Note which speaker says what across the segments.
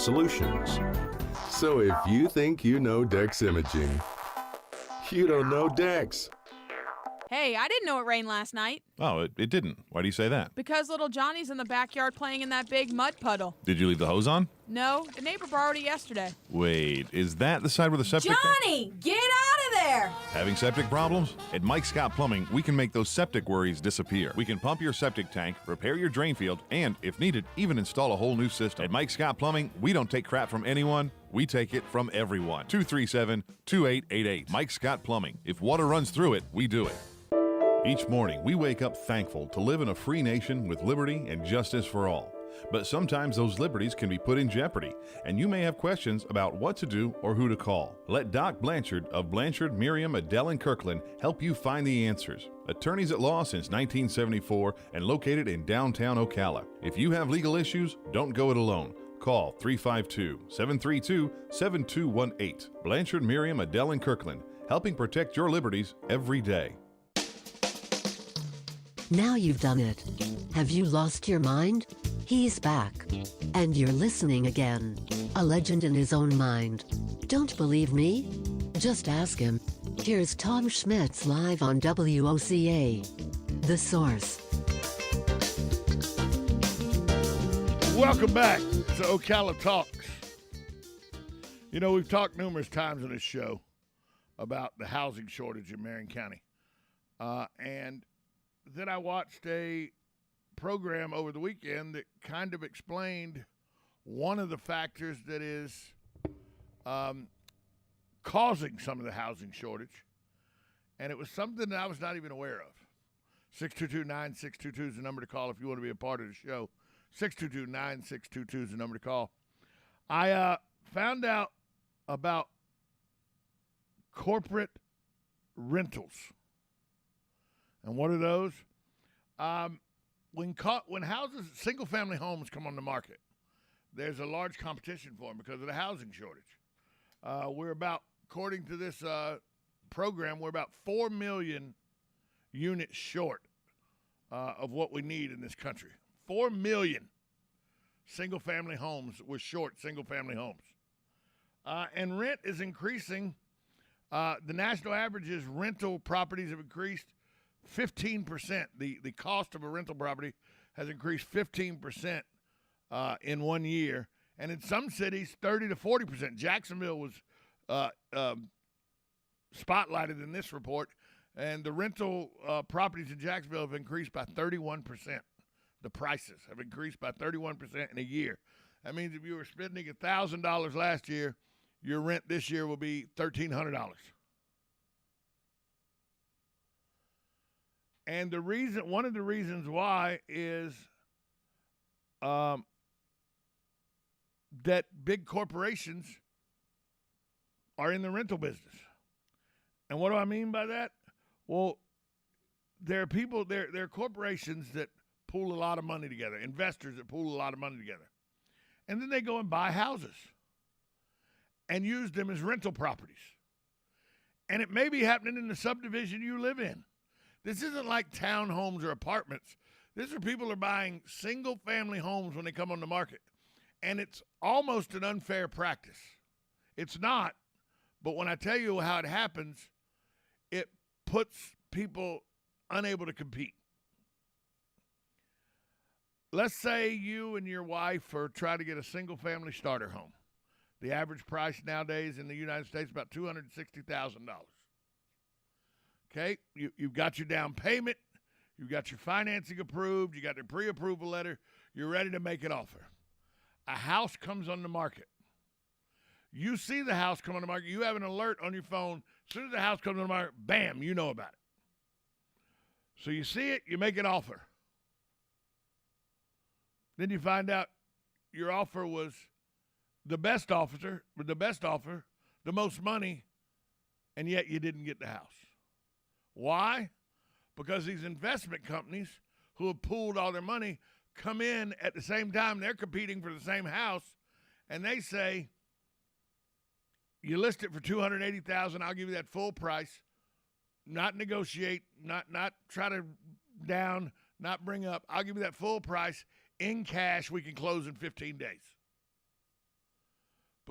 Speaker 1: solutions. So if you think you know Dex Imaging, you don't know Dex.
Speaker 2: Hey, I didn't know it rained last night.
Speaker 3: Oh, it didn't. Why do you say that?
Speaker 2: Because little Johnny's in the backyard playing in that big mud puddle.
Speaker 3: Did you leave the hose on?
Speaker 2: No, the neighbor borrowed it yesterday.
Speaker 3: Wait, is that the side where the septic tank?
Speaker 4: Johnny, get out of there!
Speaker 3: Having septic problems? At Mike Scott Plumbing, we can make those septic worries disappear. We can pump your septic tank, repair your drain field, and, if needed, even install a whole new system. At Mike Scott Plumbing, we don't take crap from anyone. We take it from everyone. 237-2888. Mike Scott Plumbing. If water runs through it, we do it. Each morning, we wake up thankful to live in a free nation with liberty and justice for all. But sometimes those liberties can be put in jeopardy, and you may have questions about what to do or who to call. Let Doc Blanchard of Blanchard, Miriam, Adele, & Kirkland help you find the answers. Attorneys at law since 1974 and located in downtown Ocala. If you have legal issues, don't go it alone. Call 352-732-7218. Blanchard, Miriam, Adele, & Kirkland, helping protect your liberties every day.
Speaker 5: Now you've done it. Have you lost your mind? He's back. And you're listening again. A legend in his own mind. Don't believe me? Just ask him. Here's Tom Schmitz live on WOCA. The Source.
Speaker 6: Welcome back to Ocala Talks. You know, we've talked numerous times on this show about the housing shortage in Marion County. And then I watched a program over the weekend that kind of explained one of the factors that is causing some of the housing shortage. And it was something that I was not even aware of. 622-9622 is the number to call if you want to be a part of the show. 622-9622 is the number to call. I found out about corporate rentals. And what are those? When houses, single-family homes come on the market, there's a large competition for them because of the housing shortage. We're about, according to this program, we're about 4 million units short of what we need in this country. 4 million single-family homes. We're short single-family homes. And rent is increasing. The national average is rental properties have increased 15%. The cost of a rental property has increased 15% in 1 year. And in some cities, 30 to 40%. Jacksonville was spotlighted in this report. And the rental properties in Jacksonville have increased by 31%. The prices have increased by 31% in a year. That means if you were spending $1,000 last year, your rent this year will be $1,300. And one of the reasons why is that big corporations are in the rental business. And what do I mean by that? Well, there are corporations that pool a lot of money together, investors that pool a lot of money together. And then they go and buy houses and use them as rental properties. And it may be happening in the subdivision you live in. This isn't like townhomes or apartments. This is where people are buying single-family homes when they come on the market. And it's almost an unfair practice. It's not, but when I tell you how it happens, it puts people unable to compete. Let's say you and your wife are trying to get a single-family starter home. The average price nowadays in the United States is about $260,000. Okay, you've got your down payment, you've got your financing approved, you got your pre-approval letter, you're ready to make an offer. A house comes on the market. You see the house come on the market, you have an alert on your phone. As soon as the house comes on the market, bam, you know about it. So you see it, you make an offer. Then you find out your offer was the best offer, the most money, and yet you didn't get the house. Why? Because these investment companies who have pooled all their money come in at the same time. They're competing for the same house, and they say, you list it for $280,000, I'll give you that full price, not negotiate, not try to down, not bring up. I'll give you that full price in cash. We can close in 15 days.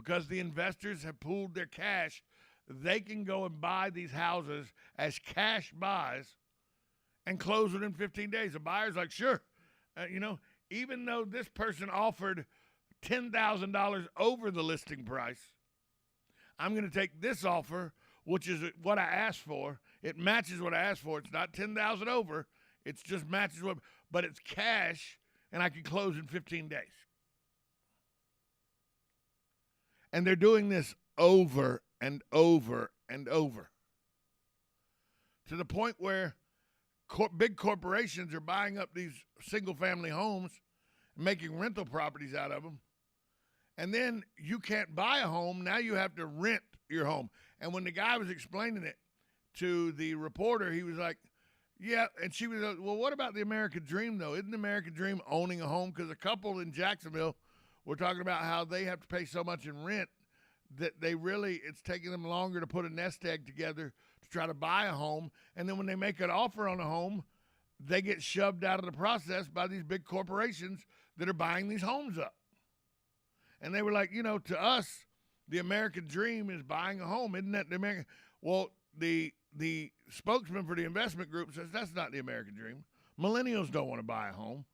Speaker 6: because the investors have pooled their cash, they can go and buy these houses as cash buys and close within 15 days. The buyer's like, sure. Even though this person offered $10,000 over the listing price, I'm going to take this offer, which is what I asked for. It matches what I asked for. It's not $10,000 over. It's just matches what, but it's cash, and I can close in 15 days. And they're doing this over and over and over, to the point where big corporations are buying up these single-family homes and making rental properties out of them. And then you can't buy a home. Now you have to rent your home. And when the guy was explaining it to the reporter, he was like, yeah. And she was like, well, what about the American dream, though? Isn't the American dream owning a home? Because a couple in Jacksonville were talking about how they have to pay so much in rent that it's taking them longer to put a nest egg together to try to buy a home. And then when they make an offer on a home, they get shoved out of the process by these big corporations that are buying these homes up. And they were like, to us, the American dream is buying a home. Isn't that the American? Well, the spokesman for the investment group says that's not the American dream. Millennials don't want to buy a home.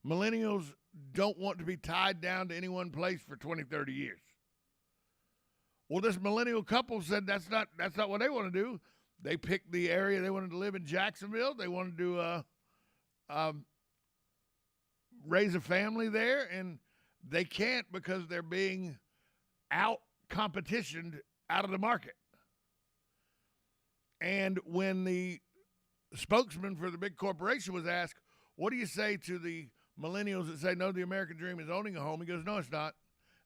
Speaker 6: Millennials don't want to be tied down to any one place for 20, 30 years. Well, this millennial couple said that's not what they want to do. They picked the area they wanted to live in, Jacksonville. They wanted to raise a family there, and they can't because they're being competitioned out of the market. And when the spokesman for the big corporation was asked, what do you say to the millennials that say, no, the American dream is owning a home? He goes, no, it's not.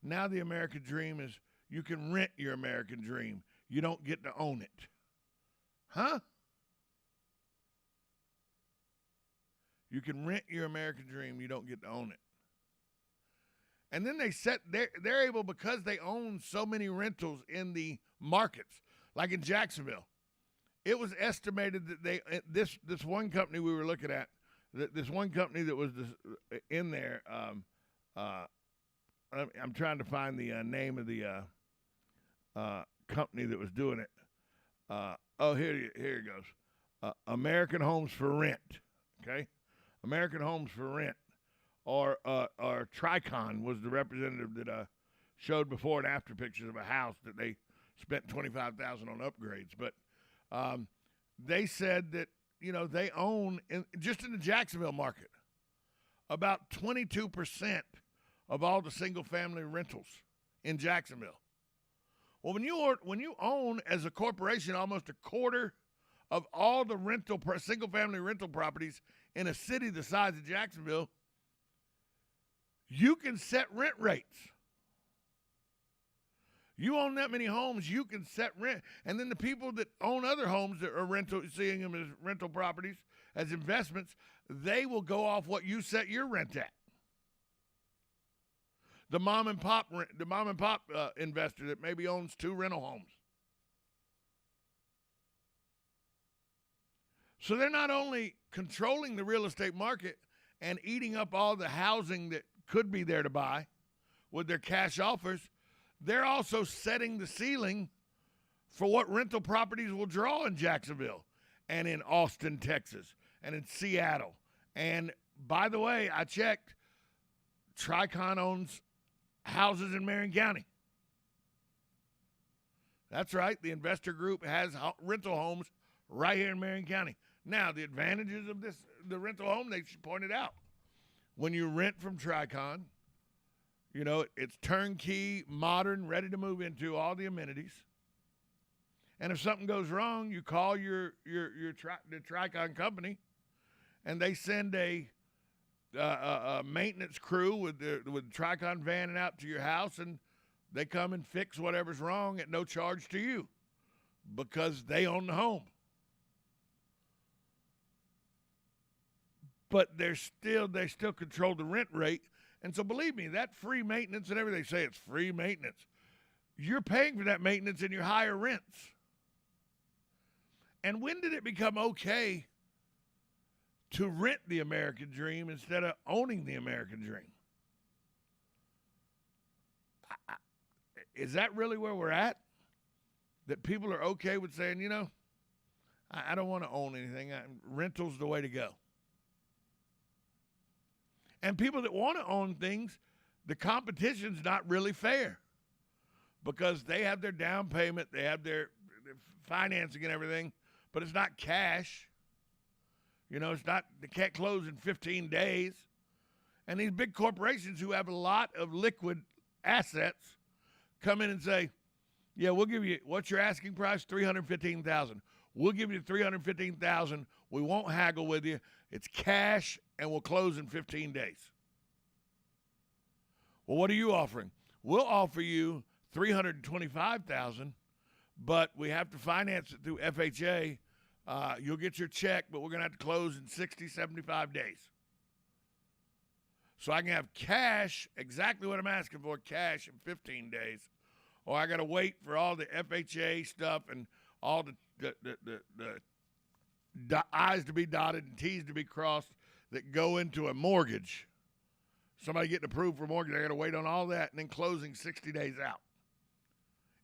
Speaker 6: Now the American dream is you can rent your American dream. You don't get to own it. Huh? You can rent your American dream. You don't get to own it. And then they're able, because they own so many rentals in the markets, like in Jacksonville. It was estimated that this one company we were looking at, this one company that was in there. I'm trying to find the name of the company that was doing it. Here it goes. American Homes for Rent. Okay, American Homes for Rent, or Tricon was the representative that showed before and after pictures of a house that they spent $25,000 on upgrades. But they said that they own just in the Jacksonville market about 22% of all the single-family rentals in Jacksonville. Well, when you own as a corporation almost a quarter of all the single-family rental properties in a city the size of Jacksonville, you can set rent rates. You own that many homes, you can set rent. And then the people that own other homes that are seeing them as rental properties, as investments, they will go off what you set your rent at. The mom and pop investor that maybe owns 2 rental homes. So they're not only controlling the real estate market and eating up all the housing that could be there to buy with their cash offers, they're also setting the ceiling for what rental properties will draw in Jacksonville and in Austin, Texas, and in Seattle. And by the way, I checked, Tricon owns houses in Marion County. That's right. The investor group has rental homes right here in Marion County. Now, the advantages of the rental home, they pointed out. When you rent from Tricon, it's turnkey, modern, ready to move into, all the amenities. And if something goes wrong, you call the Tricon company, and they send a maintenance crew with Tricon van out to your house, and they come and fix whatever's wrong at no charge to you because they own the home. But they still control the rent rate. And so believe me, that free maintenance and everything, they say it's free maintenance. You're paying for that maintenance in your higher rents. And when did it become okay to rent the American dream instead of owning the American dream? is that really where we're at? That people are okay with saying, you know, I don't want to own anything. Rental's the way to go. And people that want to own things, the competition's not really fair because they have their down payment, they have their financing and everything, but it's not cash. You know, it's not, they can't close in 15 days. And these big corporations who have a lot of liquid assets come in and say, yeah, we'll give you, what's your asking price? $315,000. We'll give you $315,000. We won't haggle with you. It's cash, and we'll close in 15 days. Well, what are you offering? We'll offer you $325,000, but we have to finance it through FHA. You'll get your check, but we're going to have to close in 60, 75 days. So I can have cash, exactly what I'm asking for, cash in 15 days, or I got to wait for all the FHA stuff and all the I's to be dotted and T's to be crossed that go into a mortgage. Somebody getting approved for a mortgage, I got to wait on all that and then closing 60 days out.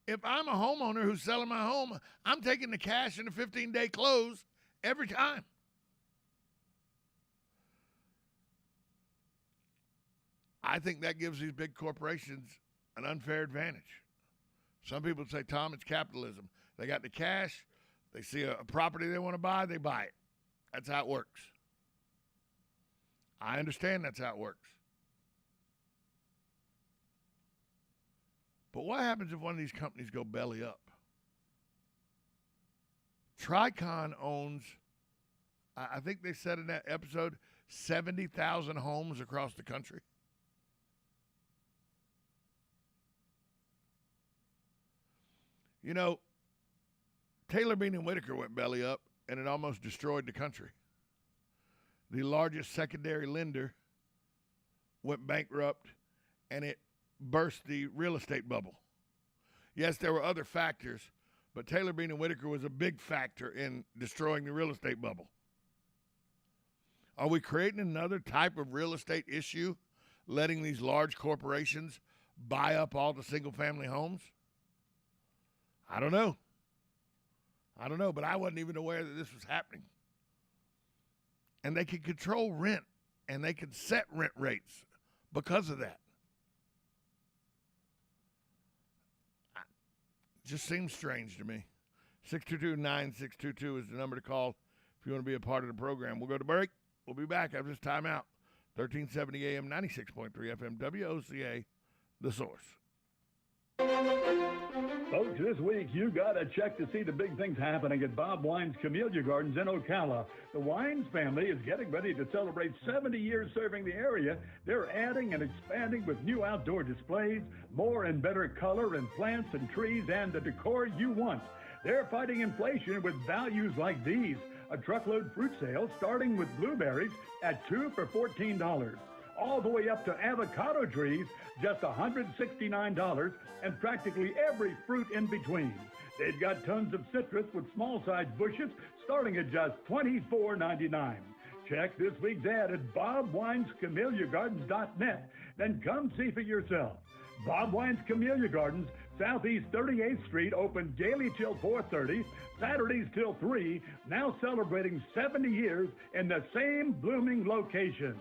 Speaker 6: If I'm a homeowner who's selling my home, I'm taking the cash in a 15-day close every time. I think that gives these big corporations an unfair advantage. Some people say, Tom, it's capitalism. They got the cash. They see a property they want to buy, they buy it. That's how it works. I understand that's how it works. But what happens if one of these companies go belly up? Tricon owns, I think they said in that episode, 70,000 homes across the country. You know, Taylor Bean and Whitaker went belly up, and it almost destroyed the country. The largest secondary lender went bankrupt, and it burst the real estate bubble. Yes, there were other factors, but Taylor Bean and Whitaker was a big factor in destroying the real estate bubble. Are we creating another type of real estate issue, letting these large corporations buy up all the single-family homes? I don't know, but I wasn't even aware that this was happening. And they can control rent, and they can set rent rates because of that. It just seems strange to me. 622-9622 is the number to call if you want to be a part of the program. We'll go to break. We'll be back after this timeout. 1370 AM, 96.3 FM, WOCA, The Source.
Speaker 7: Folks, this week you got to check to see the big things happening at Bob Wine's Camellia Gardens in Ocala. The Wines family is getting ready to celebrate 70 years serving the area. They're adding and expanding with new outdoor displays, more and better color and plants and trees, and the decor you want. They're fighting inflation with values like these. A truckload fruit sale starting with blueberries at 2 for $14. All the way up to avocado trees, just $169, and practically every fruit in between. They've got tons of citrus with small-sized bushes starting at just $24.99. Check this week's ad at bobwinescamelliagardens.net, then come see for yourself. Bob Wine's Camellia Gardens, Southeast 38th Street, open daily till 4:30, Saturdays till 3, now celebrating 70 years in the same blooming location.